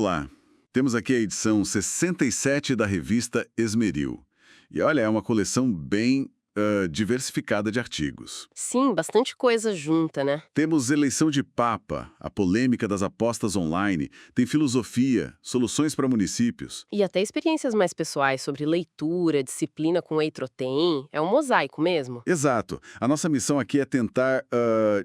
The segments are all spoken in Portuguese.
Olá, temos aqui a edição 67 da revista Esmeril. E olha, é uma coleção bem diversificada de artigos. Sim, bastante coisa junta, né? Temos eleição de Papa, a polêmica das apostas online, tem filosofia, soluções para municípios. E até experiências mais pessoais sobre leitura, disciplina com whey protein. É um mosaico mesmo. Exato. A nossa missão aqui é tentar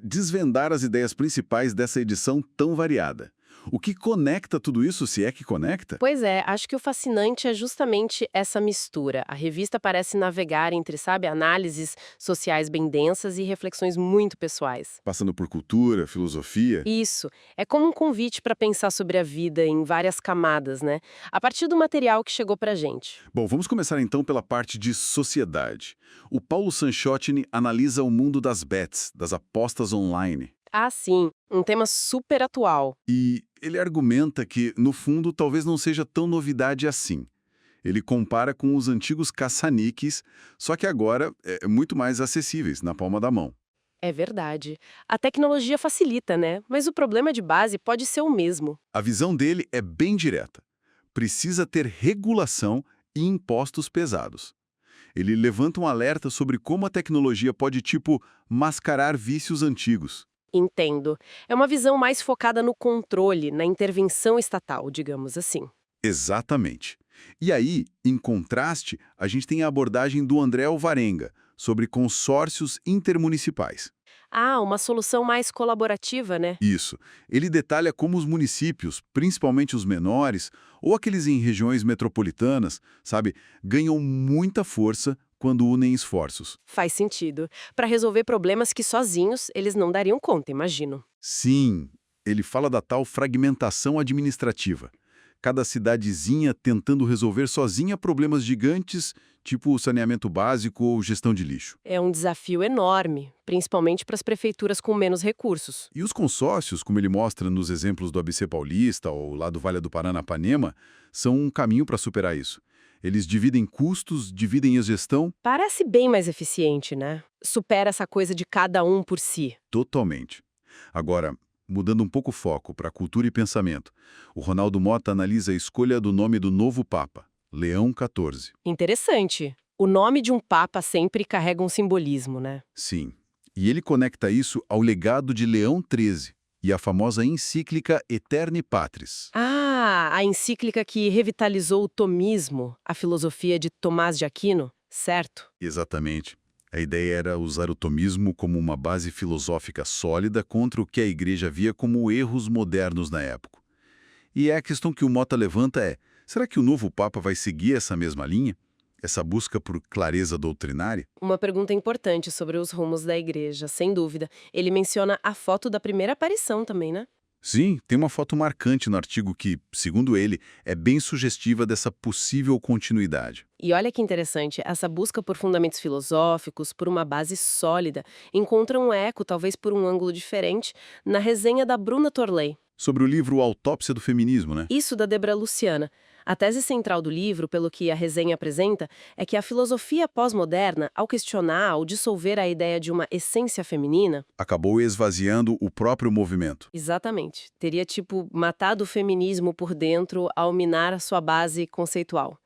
desvendar as ideias principais dessa edição tão variada. O que conecta tudo isso, se é que conecta? Pois é, acho que o fascinante é justamente essa mistura. A revista parece navegar entre, sabe, análises sociais bem densas e reflexões muito pessoais. Passando por cultura, filosofia. Isso, é como um convite para pensar sobre a vida em várias camadas, né? A partir do material que chegou pra gente. Bom, vamos começar então pela parte de sociedade. O Paulo Sanchottini analisa o mundo das bets, das apostas online. Ah, sim, um tema super atual. E ele argumenta que, no fundo, talvez não seja tão novidade assim. Ele compara com os antigos caça-níqueis, só que agora é muito mais acessíveis, na palma da mão. É verdade. A tecnologia facilita, né? Mas o problema de base pode ser o mesmo. A visão dele é bem direta. Precisa ter regulação e impostos pesados. Ele levanta um alerta sobre como a tecnologia pode, tipo, mascarar vícios antigos. Entendo. É uma visão mais focada no controle, na intervenção estatal, digamos assim. Exatamente. E aí, em contraste, a gente tem a abordagem do André Alvarenga, sobre consórcios intermunicipais. Ah, uma solução mais colaborativa, né? Isso. Ele detalha como os municípios, principalmente os menores, ou aqueles em regiões metropolitanas, sabe, ganham muita força quando unem esforços. Faz sentido. Para resolver problemas que sozinhos eles não dariam conta, imagino. Sim, ele fala da tal fragmentação administrativa. Cada cidadezinha tentando resolver sozinha problemas gigantes, tipo saneamento básico ou gestão de lixo. É um desafio enorme, principalmente para as prefeituras com menos recursos. E os consórcios, como ele mostra nos exemplos do ABC Paulista ou lá do Vale do Paranapanema, são um caminho para superar isso. Eles dividem custos, dividem a gestão Parece bem mais eficiente, né? Supera essa coisa de cada um por si. totalmente. Agora, mudando um pouco o foco para cultura e pensamento, o Ronaldo Mota analisa a escolha do nome do novo Papa, Leão XIV. Interessante. O nome de um papa sempre carrega um simbolismo, né? Sim. E ele conecta isso ao legado de Leão XIII e à famosa encíclica Aeterni Patris. Ah, a encíclica que revitalizou o tomismo, a filosofia de Tomás de Aquino, certo? Exatamente. A ideia era usar o tomismo como uma base filosófica sólida contra o que a Igreja via como erros modernos na época. E a questão que o Mota levanta é, será que o novo Papa vai seguir essa mesma linha? Essa busca por clareza doutrinária? Uma pergunta importante sobre os rumos da igreja, sem dúvida. Ele menciona a foto da primeira aparição também, né? Sim, tem uma foto marcante no artigo que, segundo ele, é bem sugestiva dessa possível continuidade. E olha que interessante, essa busca por fundamentos filosóficos, por uma base sólida, encontra um eco, talvez por um ângulo diferente, na resenha da Bruna Torley. Sobre o livro Autópsia do Feminismo, né? Isso da Debra Luciana. A tese central do livro, pelo que a resenha apresenta, é que a filosofia pós-moderna, ao questionar, ao dissolver a ideia de uma essência feminina, Acabou esvaziando o próprio movimento. exatamente, teria, tipo, matado o feminismo por dentro ao minar a sua base conceitual.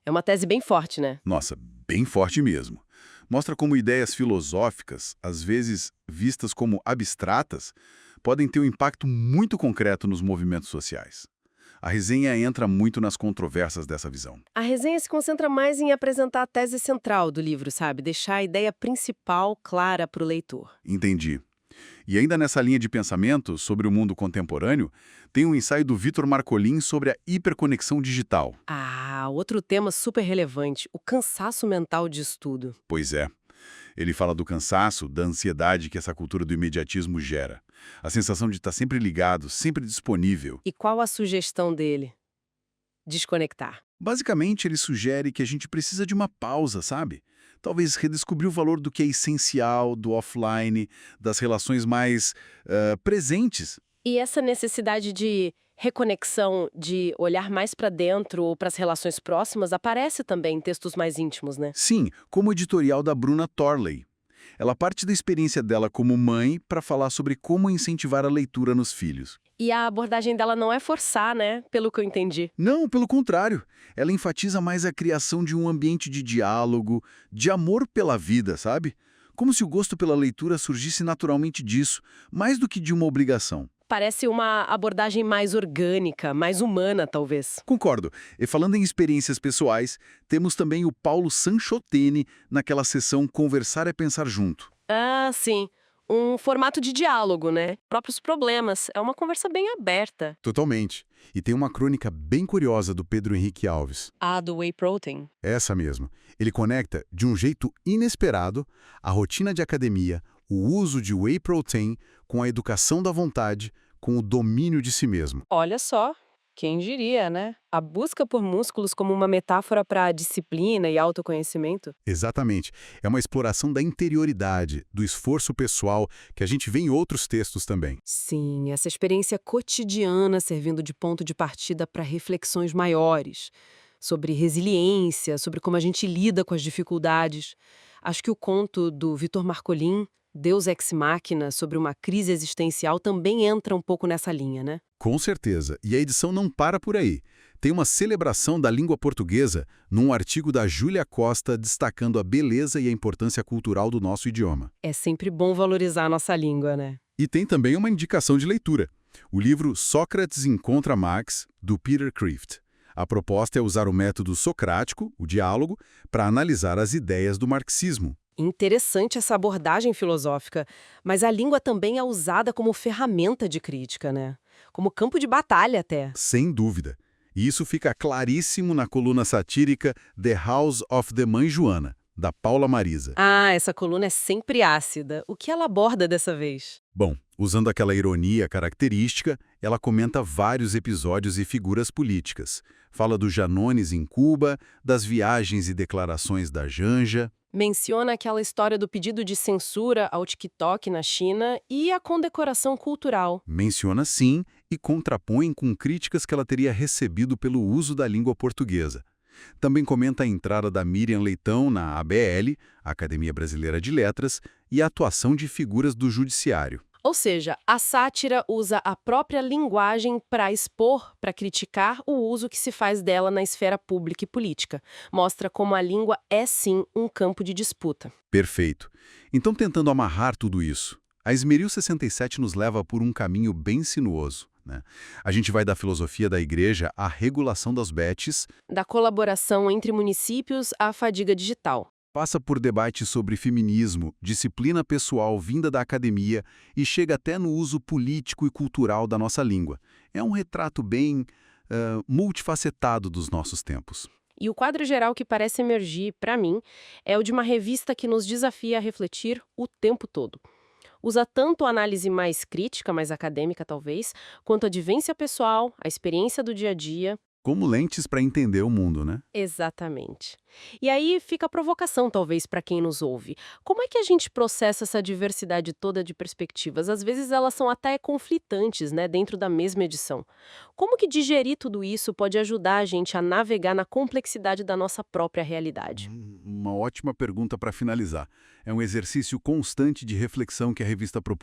É uma tese bem forte, né? Nossa, bem forte mesmo. Mostra como ideias filosóficas, às vezes vistas como abstratas, podem ter um impacto muito concreto nos movimentos sociais. A resenha entra muito nas controvérsias dessa visão. A resenha se concentra mais em apresentar a tese central do livro, sabe? Deixar a ideia principal clara para o leitor. Entendi. E ainda nessa linha de pensamento sobre o mundo contemporâneo, tem um ensaio do Vitor Marcolin sobre a hiperconexão digital. Ah, outro tema super relevante, o cansaço mental de estudo. Pois é. Ele fala do cansaço, da ansiedade que essa cultura do imediatismo gera. A sensação de estar sempre ligado, sempre disponível. E qual a sugestão dele? Desconectar. Basicamente, ele sugere que a gente precisa de uma pausa, sabe? Talvez redescobrir o valor do que é essencial, do offline, das relações mais presentes. E essa necessidade de reconexão, de olhar mais para dentro ou para as relações próximas, aparece também em textos mais íntimos, né? Sim, como o editorial da Bruna Torley. Ela parte da experiência dela como mãe para falar sobre como incentivar a leitura nos filhos. E a abordagem dela não é forçar, né? Pelo que eu entendi. Não, pelo contrário. Ela enfatiza mais a criação de um ambiente de diálogo, de amor pela vida, sabe? Como se o gosto pela leitura surgisse naturalmente disso, mais do que de uma obrigação. Parece uma abordagem mais orgânica, mais humana, talvez. Concordo. E falando em experiências pessoais, temos também o Paulo Sanchotene naquela sessão Conversar é Pensar Junto. Ah, sim. Um formato de diálogo, né? Próprios problemas. É uma conversa bem aberta. Totalmente. E tem uma crônica bem curiosa do Pedro Henrique Alves. Ah, do whey protein. Essa mesmo. Ele conecta, de um jeito inesperado, a rotina de academia, o uso de whey protein com a educação da vontade, com o domínio de si mesmo. Olha só, quem diria, né? A busca por músculos como uma metáfora para disciplina e autoconhecimento. Exatamente. É uma exploração da interioridade, do esforço pessoal, que a gente vê em outros textos também. Sim, essa experiência cotidiana servindo de ponto de partida para reflexões maiores. Sobre resiliência, sobre como a gente lida com as dificuldades. Acho que o conto do Victor Marcolin, Deus Ex Machina, sobre uma crise existencial, também entra um pouco nessa linha, né? Com certeza. E a edição não para por aí. Tem uma celebração da língua portuguesa num artigo da Júlia Costa destacando a beleza e a importância cultural do nosso idioma. É sempre bom valorizar a nossa língua, né? E tem também uma indicação de leitura. O livro Sócrates Encontra Marx, do Peter Kreeft. A proposta é usar o método socrático, o diálogo, para analisar as ideias do marxismo. Interessante essa abordagem filosófica, mas a língua também é usada como ferramenta de crítica, né? Como campo de batalha até. Sem dúvida. E isso fica claríssimo na coluna satírica The House of the Mãe Joana, da Paula Marisa. Ah, essa coluna é sempre ácida. O que ela aborda dessa vez? Bom, usando aquela ironia característica, ela comenta vários episódios e figuras políticas. Fala do Janones em Cuba, das viagens e declarações da Janja. Menciona aquela história do pedido de censura ao TikTok na China e a condecoração cultural. Menciona sim e contrapõe com críticas que ela teria recebido pelo uso da língua portuguesa. Também comenta a entrada da Miriam Leitão na ABL, Academia Brasileira de Letras, e a atuação de figuras do judiciário. Ou seja, a sátira usa a própria linguagem para expor, para criticar o uso que se faz dela na esfera pública e política. Mostra como a língua é sim um campo de disputa. Perfeito. Então, tentando amarrar tudo isso, a Esmeril 67 nos leva por um caminho bem sinuoso, né? A gente vai da filosofia da igreja à regulação das betes, Da colaboração entre municípios à fadiga digital. passa por debates sobre feminismo, disciplina pessoal vinda da academia e chega até no uso político e cultural da nossa língua. É um retrato bem multifacetado dos nossos tempos. E o quadro geral que parece emergir, para mim, é o de uma revista que nos desafia a refletir o tempo todo. Usa tanto a análise mais crítica, mais acadêmica talvez, quanto a vivência pessoal, a experiência do dia a dia. Como lentes para entender o mundo, né? Exatamente. E aí fica a provocação, talvez, para quem nos ouve. Como é que a gente processa essa diversidade toda de perspectivas? Às vezes elas são até conflitantes, né, dentro da mesma edição. Como que digerir tudo isso pode ajudar a gente a navegar na complexidade da nossa própria realidade? Uma ótima pergunta para finalizar. É um exercício constante de reflexão que a revista propõe.